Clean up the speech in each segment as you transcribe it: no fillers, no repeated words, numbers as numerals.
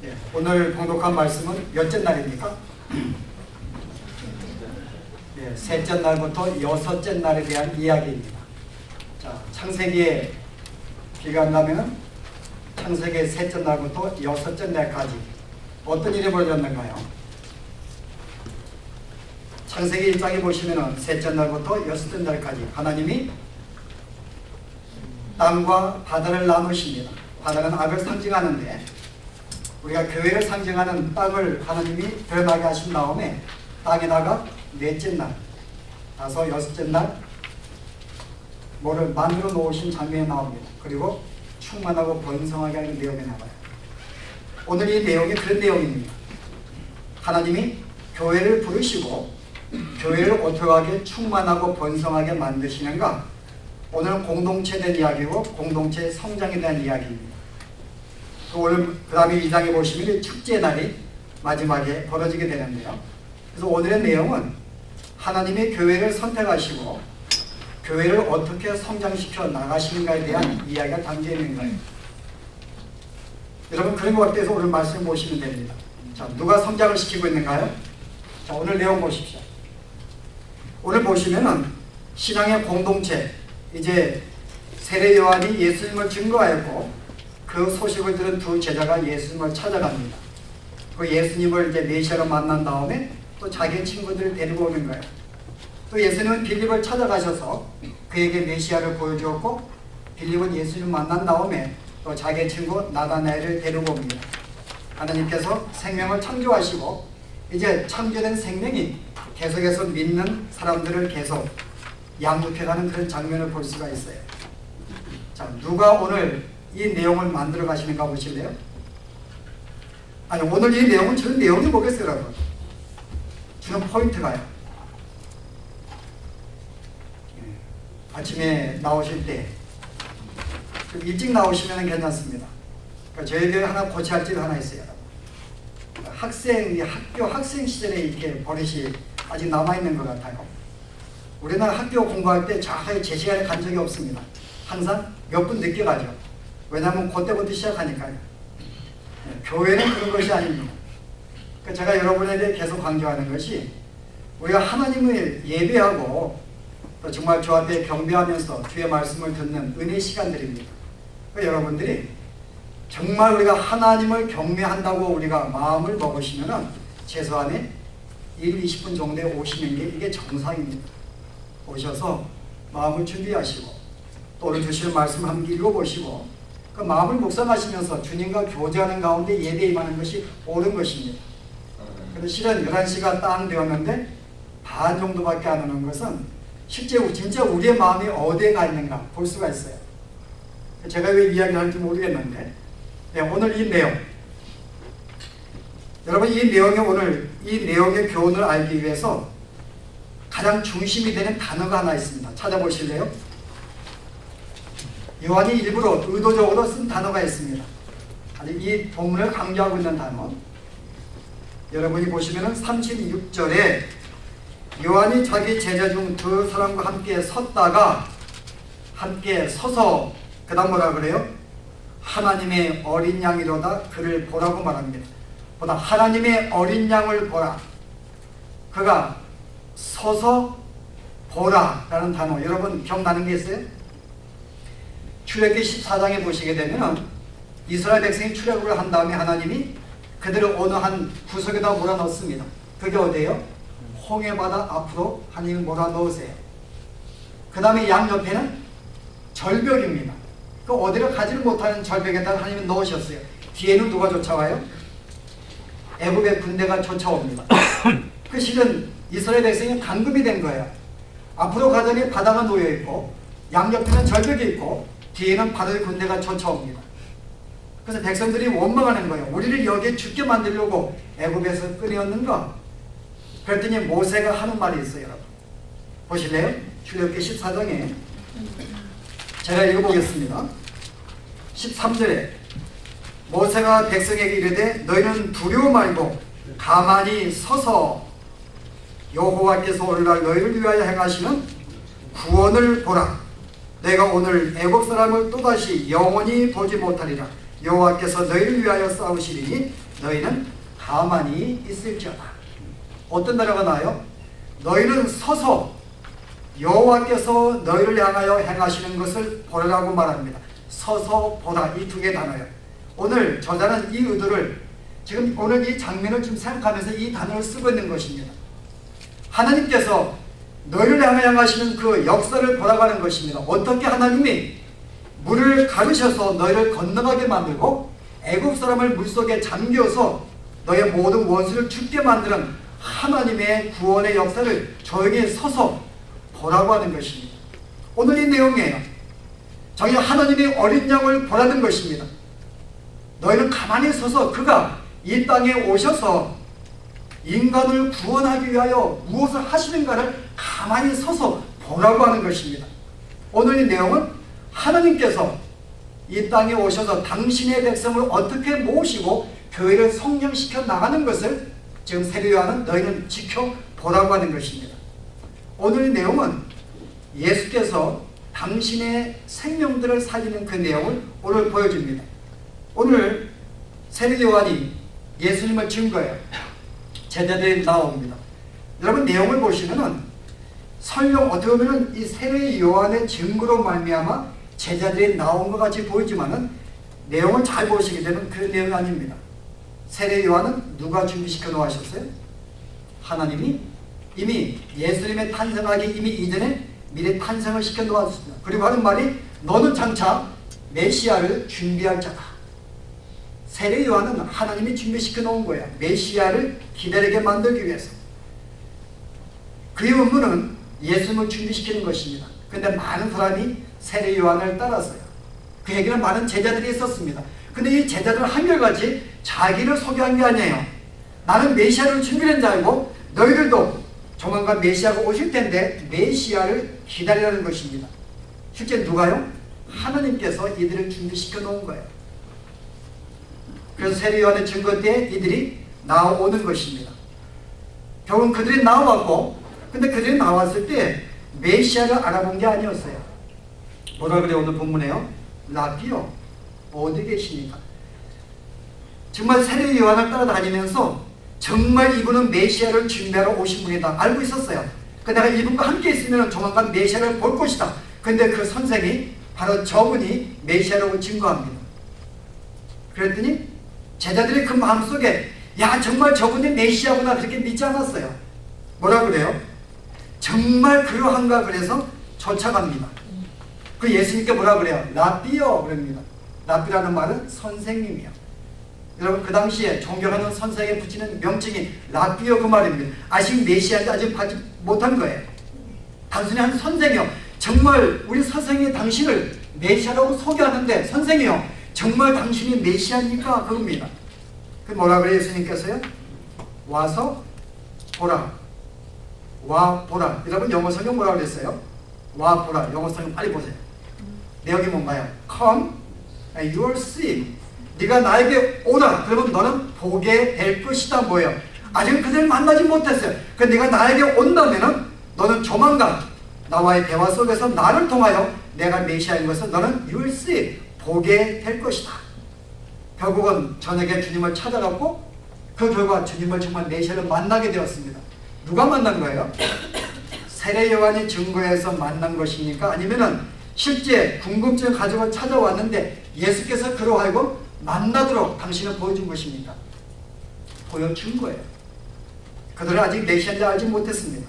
네, 오늘 봉독한 말씀은 몇째 날입니까? 네, 셋째 날부터 여섯째 날에 대한 이야기입니다. 자, 창세기에 비교한다면 창세기 셋째 날부터 여섯째 날까지 어떤 일이 벌어졌는가요? 창세기 1장에 보시면 셋째 날부터 여섯째 날까지 하나님이 땅과 바다를 나누십니다. 바다는 악을 상징하는데 우리가 교회를 상징하는 땅을 하나님이 드러나게 하신 다음에 땅에다가 넷째 날, 다섯, 여섯째 날 뭐를 만들어 놓으신 장면이 나옵니다. 그리고 충만하고 번성하게 하는 내용이 나와요. 오늘 이 내용이 그런 내용입니다. 하나님이 교회를 부르시고 교회를 어떻게 하게 충만하고 번성하게 만드시는가? 오늘은 공동체에 대한 이야기고 공동체의 성장에 대한 이야기입니다. 오늘 그 다음에 2장에 보시면 축제 날이 마지막에 벌어지게 되는데요. 그래서 오늘의 내용은 하나님이 교회를 선택하시고 교회를 어떻게 성장시켜 나가시는가에 대한 이야기가 담겨 있는 거예요. 여러분 그런 것 같아서 오늘 말씀 보시면 됩니다. 자, 누가 성장을 시키고 있는가요? 자, 오늘 내용 보십시오. 오늘 보시면은 신앙의 공동체, 이제 세례 요한이 예수님을 증거하였고 그 소식을 들은 두 제자가 예수님을 찾아갑니다. 그 예수님을 이제 메시아로 만난 다음에 또 자기 친구들을 데리고 오는 거예요. 또 예수님은 빌립을 찾아가셔서 그에게 메시아를 보여주었고 빌립은 예수님을 만난 다음에 또 자기 친구 나다나엘을 데리고 옵니다. 하나님께서 생명을 창조하시고 이제 창조된 생명이 계속해서 믿는 사람들을 계속 양육해가는 그런 장면을 볼 수가 있어요. 자, 누가 오늘 이 내용을 만들어 가시는가 보실래요? 아니, 오늘 이 내용은 저런 내용이 뭐겠어요, 여러분? 주는 포인트가요. 아침에 나오실 때 좀 일찍 나오시면 괜찮습니다. 그러니까 저희들 하나 고쳐야 할 일 하나 있어요. 학생 시절에 이렇게 버릇이 아직 남아있는 것 같아요. 우리는 학교 공부할 때 정확하게 제 시간에 간 적이 없습니다. 항상 몇 분 늦게 가죠. 왜냐하면 그때부터 시작하니까요. 교회는 그런 것이 아닙니다. 그러니까 제가 여러분에게 계속 강조하는 것이 우리가 하나님을 예배하고 또 정말 주 앞에 경배하면서 주의 말씀을 듣는 은혜 시간들입니다. 그러니까 여러분들이 정말 우리가 하나님을 경배한다고 우리가 마음을 먹으시면 최소한의 1, 20분 정도에 오시는 게 이게 정상입니다. 오셔서 마음을 준비하시고 또 오늘 주시는 말씀 함께 읽어보시고 그 마음을 묵상하시면서 주님과 교제하는 가운데 예배에 임하는 것이 옳은 것입니다. 그런데 실은 11시가 딱 되었는데 반 정도밖에 안 오는 것은 실제 진짜 우리의 마음이 어디에 가 있는가 볼 수가 있어요. 제가 왜 이야기하는지 모르겠는데 오늘 이 내용, 여러분 이 내용에 오늘 이 내용의 교훈을 알기 위해서 가장 중심이 되는 단어가 하나 있습니다. 찾아보실래요? 요한이 일부러 의도적으로 쓴 단어가 있습니다. 이 본문을 강조하고 있는 단어. 여러분이 보시면 36절에 요한이 자기 제자 중 두 사람과 함께 섰다가 함께 서서 그 다음 뭐라 그래요? 하나님의 어린 양이로다 그를 보라고 말합니다. 보다 하나님의 어린 양을 보라. 그가 서서 보라 라는 단어. 여러분 기억나는 게 있어요? 출애굽기 14장에 보시게 되면 이스라엘 백성이 출애굽을 한 다음에 하나님이 그들을 어느 한 구석에다 몰아넣습니다. 그게 어디예요? 홍해바다 앞으로 하나님이 몰아넣으세요. 그 다음에 양옆에는 절벽입니다. 그 어디를 가지를 못하는 절벽에다가 하나님이 넣으셨어요. 뒤에는 누가 쫓아와요? 애굽의 군대가 쫓아옵니다. 그 실은 이스라엘 백성이 감금이 된 거예요. 앞으로 가더니 바다가 놓여있고 양옆에는 절벽이 있고 뒤에는 바다의 군대가 쫓아옵니다. 그래서 백성들이 원망하는 거예요. 우리를 여기에 죽게 만들려고 애굽에서 끌어왔는가? 그랬더니 모세가 하는 말이 있어요. 여러분 보실래요? 출애굽기 14장에 제가 읽어보겠습니다. 13절에 모세가 백성에게 이르되 너희는 두려워 말고 가만히 서서 여호와께서 오늘날 너희를 위하여 행하시는 구원을 보라. 내가 오늘 애국 사람을 또다시 영원히 보지 못하리라. 여호와께서 너희를 위하여 싸우시리니 너희는 가만히 있을지어다. 어떤 단어가 나와요? 너희는 서서 여호와께서 너희를 향하여 행하시는 것을 보라고 말합니다. 서서 보라, 이 두 개 단어예요. 오늘 저자는 이 의도를 지금 오늘 이 장면을 좀 생각하면서 이 단어를 쓰고 있는 것입니다. 하나님께서 너희를 향하여 행하시는 그 역사를 보라고 하는 것입니다. 어떻게 하나님이 물을 가르셔서 너희를 건너가게 만들고 애굽 사람을 물속에 잠겨서 너의 모든 원수를 죽게 만드는 하나님의 구원의 역사를 저에게 서서 보라고 하는 것입니다. 오늘 이 내용이에요. 저희 하나님이 어린 양을 보라는 것입니다. 너희는 가만히 서서 그가 이 땅에 오셔서 인간을 구원하기 위하여 무엇을 하시는가를 가만히 서서 보라고 하는 것입니다. 오늘 이 내용은 하나님께서 이 땅에 오셔서 당신의 백성을 어떻게 모시고 교회를 성령시켜 나가는 것을 지금 세례 요한은 너희는 지켜보라고 하는 것입니다. 오늘 이 내용은 예수께서 당신의 생명들을 살리는 그 내용을 오늘 보여줍니다. 오늘 세례 요한이 예수님을 증거해요. 제자들이 나옵니다. 여러분 내용을 보시면은 설령 어떻게 보면 이 세례 요한의 증거로 말미암아 제자들이 나온 것 같이 보이지만은 내용을 잘 보시게 되면 그 내용이 아닙니다. 세례 요한은 누가 준비시켜 놓으셨어요? 하나님이 이미 예수님의 탄생하기 이미 이전에 미리 탄생을 시켜 놓았습니다. 그리고 하는 말이 너는 장차 메시아를 준비할 자다. 세례 요한은 하나님이 준비시켜 놓은 거예요. 메시아를 기다리게 만들기 위해서. 그의 업무는 예수님을 준비시키는 것입니다. 그런데 많은 사람이 세례 요한을 따랐어요. 그에게는 많은 제자들이 있었습니다. 근데 이 제자들은 한결같이 자기를 소개한 게 아니에요. 나는 메시아를 준비한 자이고 너희들도 조만간 메시아가 오실 텐데 메시아를 기다리라는 것입니다. 실제 누가요? 하나님께서 이들을 준비시켜 놓은 거예요. 그래서 세례 요한의 증거 때 이들이 나오는 것입니다. 결국은 그들이 나와봤고, 근데 그들이 나왔을 때 메시아를 알아본 게 아니었어요. 뭐라 그래요? 오늘 본문에요. 라비요, 어디 계십니까? 정말 세례 요한을 따라다니면서 정말 이분은 메시아를 준비하러 오신 분이다 알고 있었어요. 내가 이분과 함께 있으면 조만간 메시아를 볼 것이다. 근데 그 선생이 바로 저분이 메시아라고 증거합니다. 그랬더니 제자들이 그 마음속에 야 정말 저분이 메시아구나 그렇게 믿지 않았어요. 뭐라 그래요? 정말 그러한가 그래서 쫓아갑니다. 그 예수님께 뭐라 그래요? 라비요 그럽니다. 라비라는 말은 선생님이요. 여러분 그 당시에 존경하는 선생에게 붙이는 명칭이 라비요 그 말입니다. 아직 메시아인지 아직 받지 못한 거예요. 단순히 한 선생이요. 정말 우리 선생이 당신을 메시아라고 소개하는데 선생이요. 정말 당신이 메시아입니까? 그겁니다. 그 뭐라 그래요 예수님께서요? 와서 보라. 와 보라. 여러분 영어 성경 뭐라 그랬어요? 와 보라. 영어 성경 빨리 보세요. 내용이 뭔가요? Come and you will see. 네가 나에게 오라. 그러면 너는 보게 될 것이다. 뭐예요? 아직 그들을 만나지 못했어요. 그 네가 나에게 온다면은 너는 조만간 나와의 대화 속에서 나를 통하여 내가 메시아인 것을 너는 you will see. 보게 될 것이다. 결국은 저녁에 주님을 찾아갔고 그 결과 주님을 정말 메시아를 만나게 되었습니다. 누가 만난 거예요? 세례 요한이 증거해서 만난 것입니까? 아니면은 실제 궁금증을 가지고 찾아왔는데 예수께서 그로 하여금 만나도록 당신을 보여준 것입니까? 보여준 거예요. 그들은 아직 메시아인지 알지 못했습니다.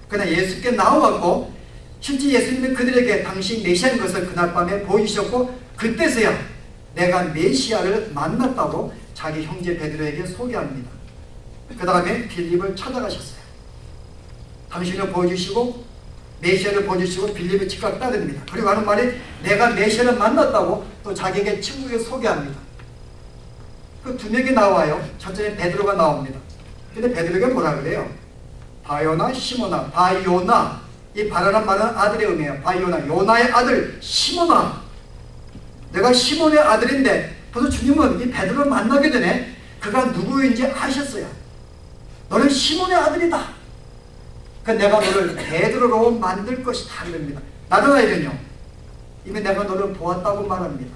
그러나 예수께 나와갖고 실제 예수님은 그들에게 당신 메시아인 것을 그날 밤에 보이셨고 그때서야 내가 메시아를 만났다고 자기 형제 베드로에게 소개합니다. 그 다음에 빌립을 찾아가셨어요. 당신을 보여주시고 메시아를 보여주시고 빌립을 즉각 따릅니다. 그리고 하는 말이 내가 메시아를 만났다고 또 자기에게 친구에게 소개합니다. 그 두 명이 나와요. 첫째는 베드로가 나옵니다. 근데 베드로가 뭐라 그래요? 바요나 시모나. 바요나 이 바라는 말은 아들의 의미예요. 바요나 요나의 아들 시모나. 내가 시몬의 아들인데 벌써 주님은 이 베드로를 만나게 되네. 그가 누구인지 아셨어요. 너는 시몬의 아들이다. 그 내가 너를 베드로로 만들 것이다. 그럽니다. 다른 아이는요. 이미 내가 너를 보았다고 말합니다.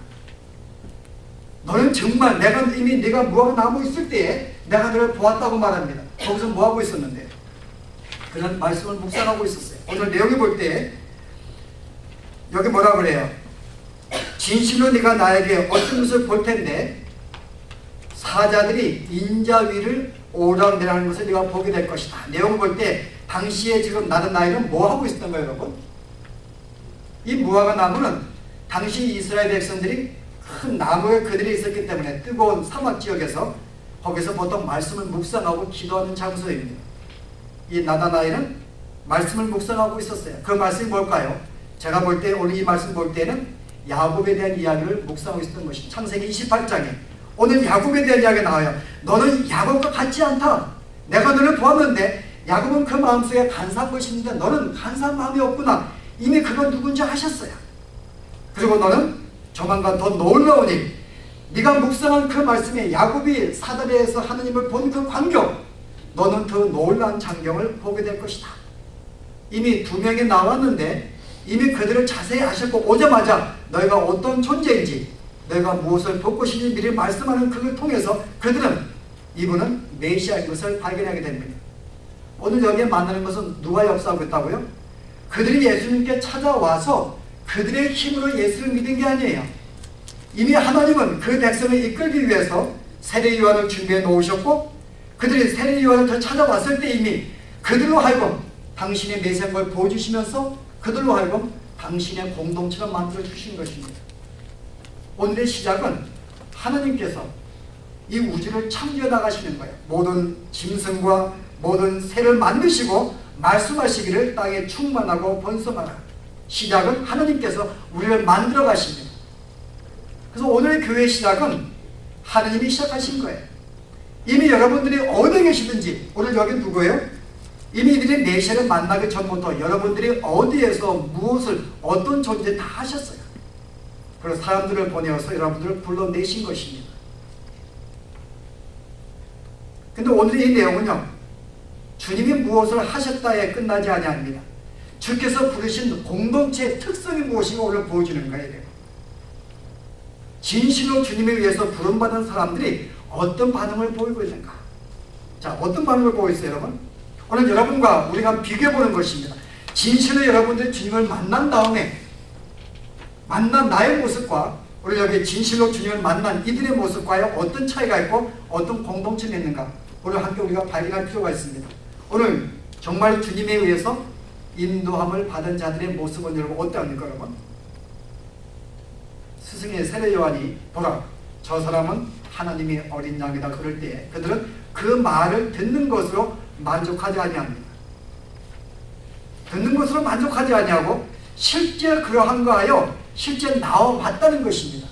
너는 정말 네가 무화과 나무 있을 때에 내가 너를 보았다고 말합니다. 거기서 뭐하고 있었는데? 그런 말씀을 묵상하고 있었어요. 오늘 내용을 볼 때 여기 뭐라 그래요? 진실로 네가 나에게 어떤 것을 볼 텐데 사자들이 인자 위를 오르락내리락하는 것을 네가 보게 될 것이다. 내용을 볼 때 당시에 지금 나는 나이는 뭐 하고 있었던 거예요, 여러분? 이 무화과 나무는 당시 이스라엘 백성들이 큰 나무에 그들이 있었기 때문에 뜨거운 사막 지역에서 거기서 보통 말씀을 묵상하고 기도하는 장소입니다. 이 나다나엘은 말씀을 묵상하고 있었어요. 그 말씀이 뭘까요? 제가 볼 때 오늘 이 말씀 볼 때는 야곱에 대한 이야기를 묵상하고 있었던 것이 창세기 28장에 오늘 야곱에 대한 이야기가 나와요. 너는 야곱과 같지 않다. 내가 너를 보았는데 야곱은 그 마음속에 간사한 것이 있는데 너는 간사한 마음이 없구나. 이미 그건 누군지 하셨어요. 그리고 너는 조만간 더 놀라우니 네가 묵상한 그 말씀에 야곱이 사다리에서 하느님을 본 그 광경, 너는 그 놀라운 장경을 보게 될 것이다. 이미 두 명이 나왔는데 이미 그들을 자세히 아셨고 오자마자 너희가 어떤 존재인지 너희가 무엇을 볼 것인지 미리 말씀하는 그걸 통해서 그들은 이분은 메시아인 것을 발견하게 됩니다. 오늘 여기에 만나는 것은 누가 역사하고 있다고요? 그들이 예수님께 찾아와서 그들의 힘으로 예수를 믿은 게 아니에요. 이미 하나님은 그 백성을 이끌기 위해서 세례 요한을 준비해 놓으셨고 그들이 세례 요한을 찾아왔을 때 이미 그들로 하여금 당신의 메시아인 걸 보여주시면서 그들로 하여금 당신의 공동체를 만들어 주신 것입니다. 오늘의 시작은 하나님께서 이 우주를 창조해 나가시는 거예요. 모든 짐승과 모든 새를 만드시고 말씀하시기를 땅에 충만하고 번성하라. 시작은 하나님께서 우리를 만들어 가십니다. 그래서 오늘의 교회의 시작은 하나님이 시작하신 거예요. 이미 여러분들이 어디 계시든지 오늘 여기 누구예요? 이미 이들이 메시아를 만나기 전부터 여러분들이 어디에서 무엇을 어떤 존재 다 하셨어요. 그래서 사람들을 보내어서 여러분들을 불러내신 것입니다. 근데 오늘 이 내용은요, 주님이 무엇을 하셨다에 끝나지 아니합니다. 주께서 부르신 공동체의 특성이 무엇인가 오늘 보여주는 거예요. 진실로 주님에 의해서 부름받은 사람들이 어떤 반응을 보이고 있는가? 자, 어떤 반응을 보이고 있어요, 여러분? 오늘 여러분과 우리가 비교해 보는 것입니다. 진실로 여러분들이 주님을 만난 다음에 만난 나의 모습과 오늘 여기 진실로 주님을 만난 이들의 모습과의 어떤 차이가 있고 어떤 공동체가 있는가? 오늘 함께 우리가 발견할 필요가 있습니다. 오늘 정말 주님에 의해서 인도함을 받은 자들의 모습은 여러분 어떠합니까, 여러분? 스승의 세례 요한이 보라, 저 사람은 하나님의 어린 양이다 그럴 때 그들은 그 말을 듣는 것으로 만족하지 아니합니다. 듣는 것으로 만족하지 아니하고 실제 그러한가 하여 실제 나와 봤다는 것입니다.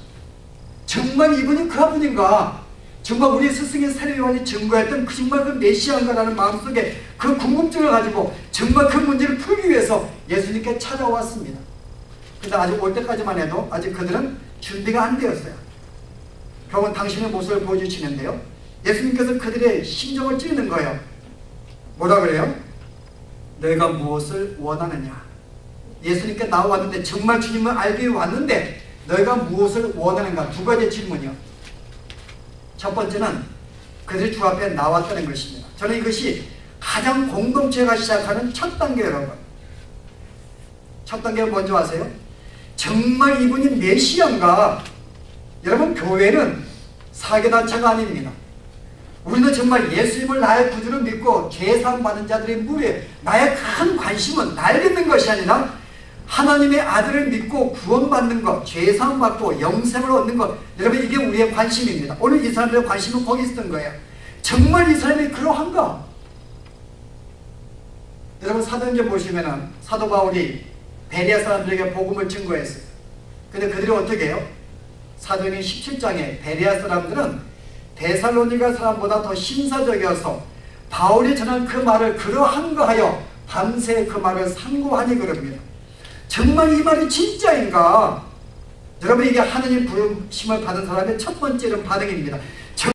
정말 이분이 그분인가? 정말 우리 스승의 세례 요한이 증거했던 정말 그 메시아인가라는 마음속에 그 궁금증을 가지고 정말 그 문제를 풀기 위해서 예수님께 찾아왔습니다. 근데 아직 올 때까지만 해도 아직 그들은 준비가 안 되었어요. 결국은 당신의 모습을 보여주시는데요, 예수님께서 그들의 심정을 찌르는 거예요. 뭐라 그래요? 너희가 무엇을 원하느냐? 예수님께 나왔는데 정말 주님을 알기 위해 왔는데 너희가 무엇을 원하는가? 두 가지 질문이요. 첫 번째는 그들이 주 앞에 나왔다는 것입니다. 저는 이것이 가장 공동체가 시작하는 첫 단계, 여러분. 첫 단계가 뭔지 아세요? 정말 이분이 메시아인가? 여러분, 교회는 사교단체가 아닙니다. 우리는 정말 예수님을 나의 구주로 믿고 죄사함 받은 자들의 무리에 나의 큰 관심은 날 믿는 것이 아니라 하나님의 아들을 믿고 구원받는 것, 죄사함 받고 영생을 얻는 것, 여러분 이게 우리의 관심입니다. 오늘 이 사람들의 관심은 거기 있었던 거예요. 정말 이 사람이 그러한가? 여러분 사도행전 보시면은 사도 바울이 베레아 사람들에게 복음을 증거했어요. 근데 그들이 어떻게 해요? 사도행전 17장에 베레아 사람들은 데살로니가 사람보다 더 신사적이어서 바울이 전한 그 말을 그러한가 하여 밤새 그 말을 상고하니 그럽니다. 정말 이 말이 진짜인가? 여러분 이게 하나님 부르심을 받은 사람의 첫 번째 반응입니다.